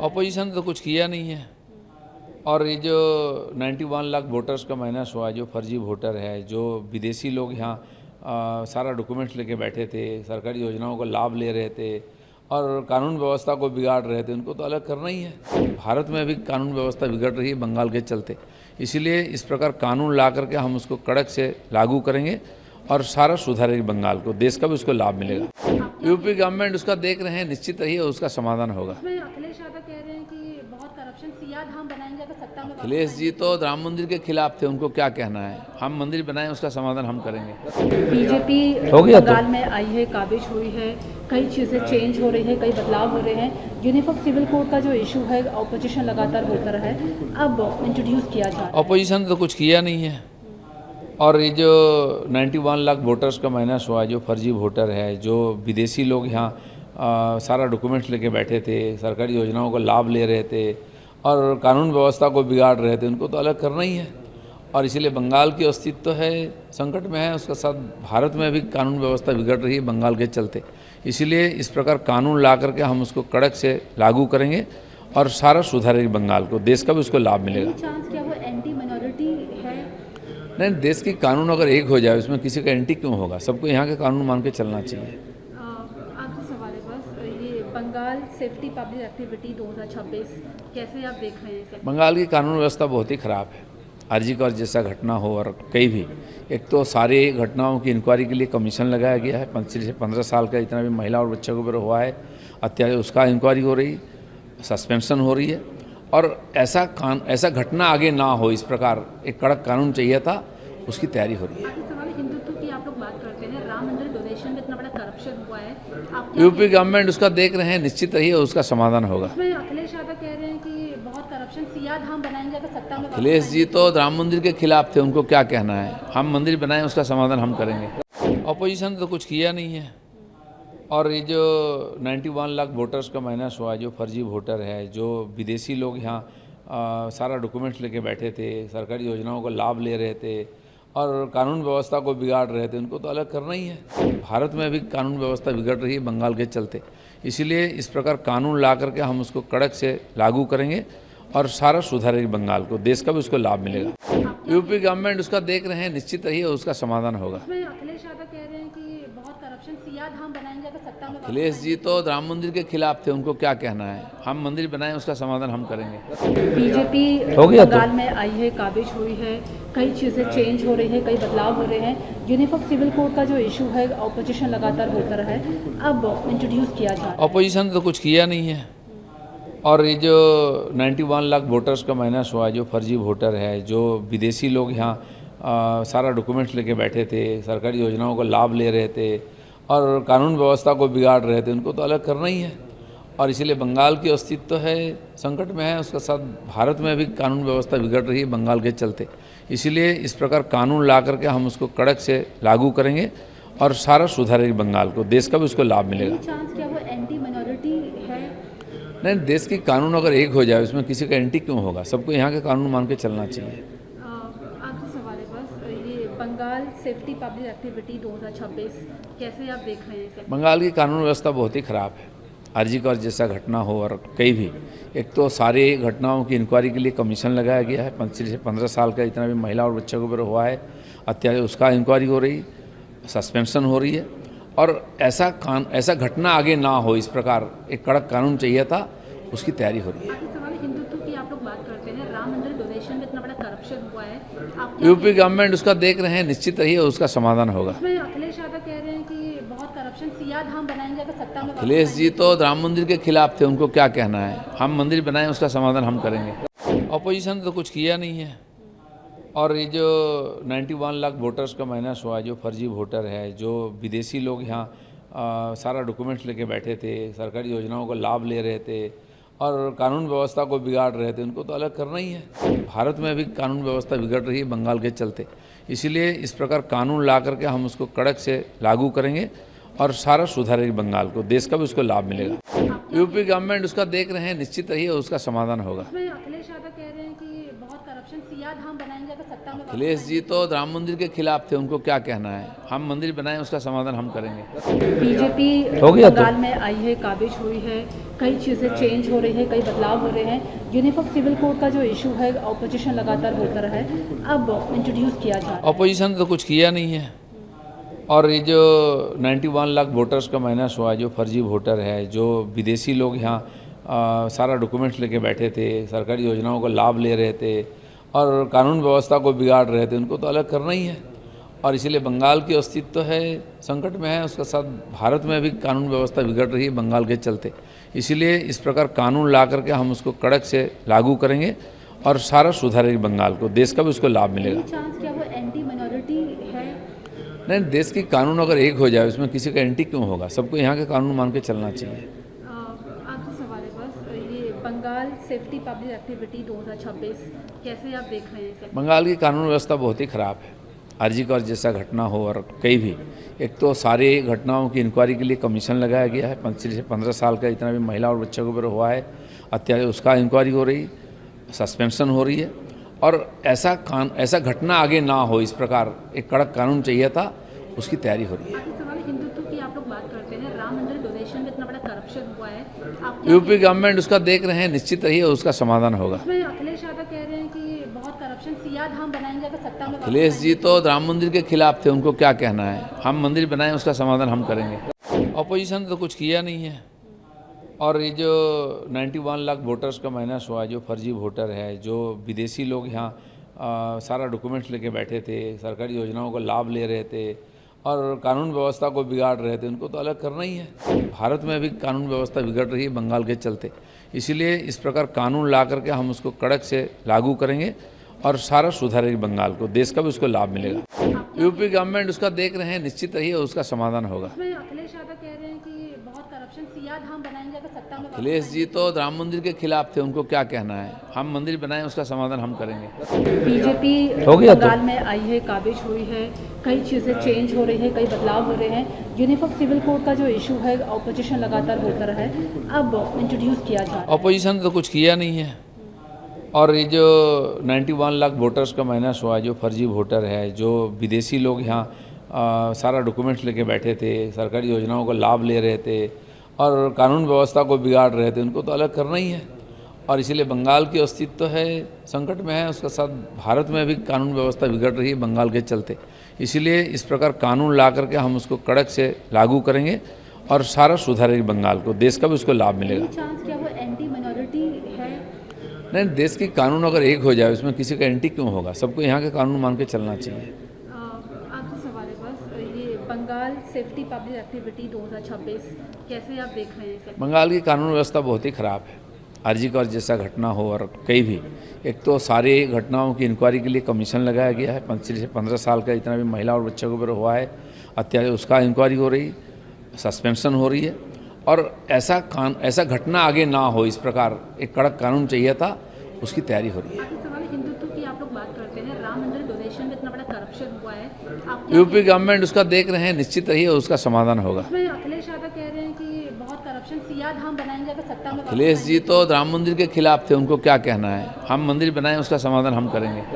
Opposition ने तो कुछ किया नहीं है। और ये जो 91 लाख वोटर्स का माइनस हुआ, जो फर्जी वोटर है, जो विदेशी लोग यहाँ सारा डॉक्यूमेंट्स लेके बैठे थे, सरकारी योजनाओं का लाभ ले रहे थे और कानून व्यवस्था को बिगाड़ रहे थे, उनको तो अलग करना ही है। भारत में अभी कानून व्यवस्था बिगड़ रही है बंगाल के चलते, इसीलिए इस प्रकार कानून ला करके हम उसको कड़क से लागू करेंगे और सारा सुधारेगी बंगाल को, देश का भी उसको लाभ मिलेगा। यूपी गवर्नमेंट उसका देख रहे हैं, निश्चित रहिए उसका समाधान होगा। अखिलेश यादव कह रहे हैं कि बहुत करप्शन, सिया धाम बनाएंगे अगर सत्ता में। अखिलेश जी तो राम मंदिर के खिलाफ थे, उनको क्या कहना है। हम मंदिर बनाएं, उसका समाधान हम करेंगे। बीजेपी हो गया बंगाल में आई है, काबिज हुई है, कई चीज़ें चेंज हो रही है, कई बदलाव हो रहे हैं। यूनिफॉर्म सिविल कोड का जो इशू है, ऑपोजिशन लगातार बोलता रहा है, अब इंट्रोड्यूस किया जा रहा है। ऑपोजिशन ने तो कुछ किया नहीं है। और ये जो 91 लाख वोटर्स का माइनस हुआ, जो फर्जी वोटर है, जो विदेशी लोग यहाँ सारा डॉक्यूमेंट्स लेके बैठे थे, सरकारी योजनाओं का लाभ ले रहे थे और कानून व्यवस्था को बिगाड़ रहे थे, उनको तो अलग करना ही है। और इसीलिए बंगाल की अस्तित्व है संकट में है, उसके साथ भारत में भी कानून व्यवस्था बिगड़ रही है बंगाल के चलते, इसीलिए इस प्रकार कानून ला करके हम उसको कड़क से लागू करेंगे और सारा सुधारेगी बंगाल को, देश का भी उसको लाभ मिलेगा। चांस क्या वो एंटी माइनॉरिटी है? नहीं, देश की कानून अगर एक हो जाए, उसमें किसी का एंटी क्यों होगा। सबको यहाँ के कानून मान के चलना चाहिए। आखिरी सवाल है बस, ये बंगाल सेफ्टी पब्लिक एक्टिविटी 2026 कैसे आप देख रहे हैं इसे? बंगाल की कानून व्यवस्था बहुत ही ख़राब है। आरजी कर जैसा घटना हो और कई भी, एक तो सारे घटनाओं की इंक्वायरी के लिए कमीशन लगाया गया है। 15 साल का जितना भी महिला और बच्चों के ऊपर हुआ है अत्याचार, उसका इंक्वायरी हो रही, सस्पेंशन हो रही है। और ऐसा घटना आगे ना हो, इस प्रकार एक कड़क कानून चाहिए था, उसकी तैयारी हो रही है। सवाल हिंदुत्व की आप लोग बात करते हैं, राम मंदिर डोनेशन में इतना बड़ा करप्शन हुआ है, आप यूपी गवर्नमेंट उसका देख रहे हैं, निश्चित रहिए उसका समाधान होगा। उसमें अखिलेश यादव कह रहे हैं कि बहुत करप्शन, सिया धाम बनाएंगे अगर सत्ता में। अखिलेश जी तो राम मंदिर के खिलाफ थे, उनको क्या कहना है। हम मंदिर बनाएं, उसका समाधान हम करेंगे। ऑपोजिशन ने तो कुछ किया नहीं है। और ये जो 91 लाख वोटर्स का माइनस हुआ, जो फर्जी वोटर है, जो विदेशी लोग यहाँ सारा डॉक्यूमेंट्स लेके बैठे थे, सरकारी योजनाओं का लाभ ले रहे थे और कानून व्यवस्था को बिगाड़ रहे थे, उनको तो अलग करना ही है। भारत में अभी कानून व्यवस्था बिगड़ रही है बंगाल के चलते, इसीलिए इस प्रकार कानून ला करके हम उसको कड़क से लागू करेंगे और सारा सुधारेगी बंगाल को, देश का भी उसको लाभ मिलेगा। यूपी गवर्नमेंट उसका देख रहे हैं, निश्चित रहिए उसका समाधान होगा। अखिलेश यादव कह रहे हैं कि बहुत करप्शन, सिया धाम बनाएंगे अगर सत्ता में। अखिलेश जी तो राम मंदिर के खिलाफ थे, उनको क्या कहना है। हम मंदिर बनाएं, उसका समाधान हम करेंगे। बीजेपी हो गया बंगाल में आई है, काबिज हुई है, कई चीज़ें चेंज हो रही है, कई बदलाव हो रहे हैं। यूनिफॉर्म सिविल कोड का जो इशू है, ऑपोजिशन लगातार बोलता रहा है, अब इंट्रोड्यूस किया जा रहा है। ऑपोजिशन ने तो कुछ किया नहीं है। और ये जो 91 लाख वोटर्स का माइनस हुआ, जो फर्जी वोटर है, जो विदेशी लोग यहाँ सारा डॉक्यूमेंट्स लेके बैठे थे, सरकारी योजनाओं का लाभ ले रहे थे और कानून व्यवस्था को बिगाड़ रहे थे, उनको तो अलग करना ही है। और इसीलिए बंगाल की अस्तित्व है संकट में है, उसके साथ भारत में भी कानून व्यवस्था बिगड़ रही है बंगाल के चलते, इसीलिए इस प्रकार कानून ला करके हम उसको कड़क से लागू करेंगे और सारा सुधारेगी बंगाल को, देश का भी उसको लाभ मिलेगा। चांस क्या वो एंटी माइनॉरिटी है? नहीं, देश की कानून अगर एक हो जाए, उसमें किसी का एंटी क्यों होगा। सबको यहाँ के कानून मान के चलना चाहिए। आखिरी सवाल है बस, ये बंगाल सेफ्टी पब्लिक एक्टिविटी 2026 कैसे आप देख रहे हैं इसे? बंगाल की कानून व्यवस्था बहुत ही ख़राब है। आरजी कर जैसा घटना हो और कई भी, एक तो सारे घटनाओं की इंक्वायरी के लिए कमीशन लगाया गया है। 15 साल का जितना भी महिला और बच्चों के ऊपर हुआ है अत्याचार, उसका इंक्वायरी हो रही, सस्पेंशन हो रही है। और ऐसा घटना आगे ना हो, इस प्रकार एक कड़क कानून चाहिए था, उसकी तैयारी हो रही है। सवाल हिंदुत्व की आप लोग बात करते हैं, राम मंदिर डोनेशन में इतना बड़ा करप्शन हुआ है, आप यूपी गवर्नमेंट उसका देख रहे हैं, निश्चित रहिए उसका समाधान होगा। अखिलेश यादव कह रहे हैं कि बहुत करप्शन, सिया धाम बनाएंगे अगर सत्ता में। अखिलेश जी तो राम मंदिर के खिलाफ थे, उनको क्या कहना है। हम मंदिर बनाएं, उसका समाधान हम करेंगे। ऑपोजिशन ने तो कुछ किया नहीं है। और ये जो 91 लाख वोटर्स का माइनस हुआ, जो फर्जी वोटर है, जो विदेशी लोग यहाँ सारा डॉक्यूमेंट्स लेके बैठे थे, सरकारी योजनाओं का लाभ ले रहे थे और कानून व्यवस्था को बिगाड़ रहे थे, उनको तो अलग करना ही है। भारत में अभी कानून व्यवस्था बिगड़ रही है बंगाल के चलते, इसीलिए इस प्रकार कानून ला करके हम उसको कड़क से लागू करेंगे और सारा सुधारेगी बंगाल को, देश का भी उसको लाभ मिलेगा। यूपी गवर्नमेंट उसका देख रहे हैं, निश्चित रहिए उसका समाधान होगा। इसमें अखिलेश यादव कह रहे हैं कि बहुत करप्शन, सिया धाम बनाएंगे अगर सत्ता में। अखिलेश जी तो राम मंदिर के खिलाफ थे, उनको क्या कहना है। हम मंदिर बनाएं, उसका समाधान हम करेंगे। बीजेपी हो गया तो। बंगाल में आई है, काबिज हुई है, कई चीज़ें चेंज हो रही है, कई बदलाव हो रहे हैं। यूनिफॉर्म सिविल कोड का जो इशू है, ऑपोजिशन लगातार बोलता रहा है, अब इंट्रोड्यूस किया जा रहा है। ऑपोजिशन तो कुछ किया नहीं है। और ये जो 91 लाख वोटर्स का माइनस हुआ, जो फर्जी वोटर है, जो विदेशी लोग यहाँ सारा डॉक्यूमेंट्स लेके बैठे थे, सरकारी योजनाओं का लाभ ले रहे थे और कानून व्यवस्था को बिगाड़ रहे थे, उनको तो अलग करना ही है। और इसीलिए बंगाल की अस्तित्व है संकट में है, उसके साथ भारत में भी कानून व्यवस्था बिगड़ रही है बंगाल के चलते। इसीलिए इस प्रकार कानून ला करके हम उसको कड़क से लागू करेंगे और सारा सुधारेगी बंगाल को, देश का भी उसको लाभ मिलेगा। चांस क्या वो एंटी माइनॉरिटी है? नहीं, देश की कानून अगर एक हो जाए, उसमें किसी का एंटी क्यों होगा। सबको यहाँ के कानून मान के चलना चाहिए। आखिरी सवाल है बस, ये बंगाल सेफ्टी पब्लिक एक्टिविटी 2026 कैसे आप देख रहे हैं इसे? बंगाल की कानून व्यवस्था बहुत ही ख़राब है। आरजीकर जैसा घटना हो और कई भी, एक तो सारे घटनाओं की इंक्वायरी के लिए कमीशन लगाया गया है। 15 साल का जितना भी महिला और बच्चों के ऊपर हुआ है अत्याचार, उसका इंक्वायरी हो रही, सस्पेंशन हो रही है। और ऐसा घटना आगे ना हो, इस प्रकार एक कड़क कानून चाहिए था, उसकी तैयारी हो रही है। आखिरी सवाल, हिंदुत्व की आप लोग बात करते हैं, राम मंदिर डोनेशन में इतना बड़ा करप्शन हुआ है, आप यूपी गवर्नमेंट उसका देख रहे हैं, निश्चित रहिए उसका समाधान होगा। इसमें अखिलेश यादव कह रहे हैं कि बहुत करप्शन, सिया धाम बनाएंगे अगर सत्ता में। अखिलेश जी तो राम मंदिर के खिलाफ थे, उनको क्या कहना है। हम मंदिर बनाएं, उसका समाधान हम करेंगे। ऑपोजिशन तो कुछ किया नहीं है। और ये जो 91 लाख वोटर्स का माइनस हुआ, जो फर्जी वोटर है, जो विदेशी लोग यहाँ सारा डॉक्यूमेंट्स लेके बैठे थे, सरकारी योजनाओं का लाभ ले रहे थे और कानून व्यवस्था को बिगाड़ रहे थे, उनको तो अलग करना ही है। भारत में भी कानून व्यवस्था बिगड़ रही है बंगाल के चलते। इसीलिए इस प्रकार कानून ला करके हम उसको कड़क से लागू करेंगे और सारा सुधारेगी बंगाल को, देश का भी उसको लाभ मिलेगा। यूपी गवर्नमेंट उसका देख रहे हैं, निश्चित रहिए उसका समाधान होगा। इसमें अखिलेश यादव कह रहे हैं कि बहुत करप्शन, सिया धाम बनाएंगे अगर सत्ता में। अखिलेश जी तो राम मंदिर के खिलाफ थे, उनको क्या कहना है। हम मंदिर बनाएं, उसका समाधान हम करेंगे। बीजेपी हो गया तो। बंगाल में आई है, काबिज हुई है, कई चीज़ें चेंज हो रही है, कई बदलाव हो रहे हैं। यूनिफॉर्म सिविल कोड का जो इशू है, ऑपोजिशन लगातार बोलता रहा है, अब इंट्रोड्यूस किया जा रहा है। ऑपोजिशन तो कुछ किया नहीं है। और ये जो 91 लाख वोटर्स का माइनस हुआ, जो फर्जी वोटर है, जो विदेशी लोग यहाँ सारा डॉक्यूमेंट्स लेके बैठे थे, सरकारी योजनाओं का लाभ ले रहे थे और कानून व्यवस्था को बिगाड़ रहे थे, उनको तो अलग करना ही है। और इसीलिए बंगाल की अस्तित्व है संकट में है, उसके साथ भारत में भी कानून व्यवस्था बिगड़ रही है बंगाल के चलते। इसीलिए इस प्रकार कानून ला करके हम उसको कड़क से लागू करेंगे और सारा सुधारेगी बंगाल को, देश का भी उसको लाभ मिलेगा। चांस क्या वो एंटी माइनॉरिटी है? नहीं, देश की कानून अगर एक हो जाए, उसमें किसी का एंटी क्यों होगा। सबको यहाँ के कानून मान के चलना चाहिए। आखिरी सवाल है बस, ये बंगाल सेफ्टी पब्लिक एक्टिविटी 2026 कैसे आप देख रहे हैं इसे? बंगाल की कानून व्यवस्था बहुत ही ख़राब है। आरजीकर जैसा घटना हो और कई भी, एक तो सारे घटनाओं की इंक्वायरी के लिए कमीशन लगाया गया है। 15 साल का जितना भी महिला और बच्चों के ऊपर हुआ है अत्याचार, उसका इंक्वायरी हो रही, सस्पेंशन हो रही है। और ऐसा घटना आगे ना हो, इस प्रकार एक कड़क कानून चाहिए था, उसकी तैयारी हो रही है। आखिरी सवाल, हिंदुत्व की आप लोग बात करते हैं, राम मंदिर डोनेशन में इतना बड़ा करप्शन हुआ है, आप यूपी गवर्नमेंट उसका देख रहे हैं, निश्चित रहिए उसका समाधान होगा। इसमें अखिलेश यादव कह रहे हैं कि बहुत करप्शन, सिया धाम बनाएंगे अगर सत्ता में। अखिलेश जी तो राम मंदिर के खिलाफ थे, उनको क्या कहना है। हम मंदिर बनाएं, उसका समाधान हम करेंगे।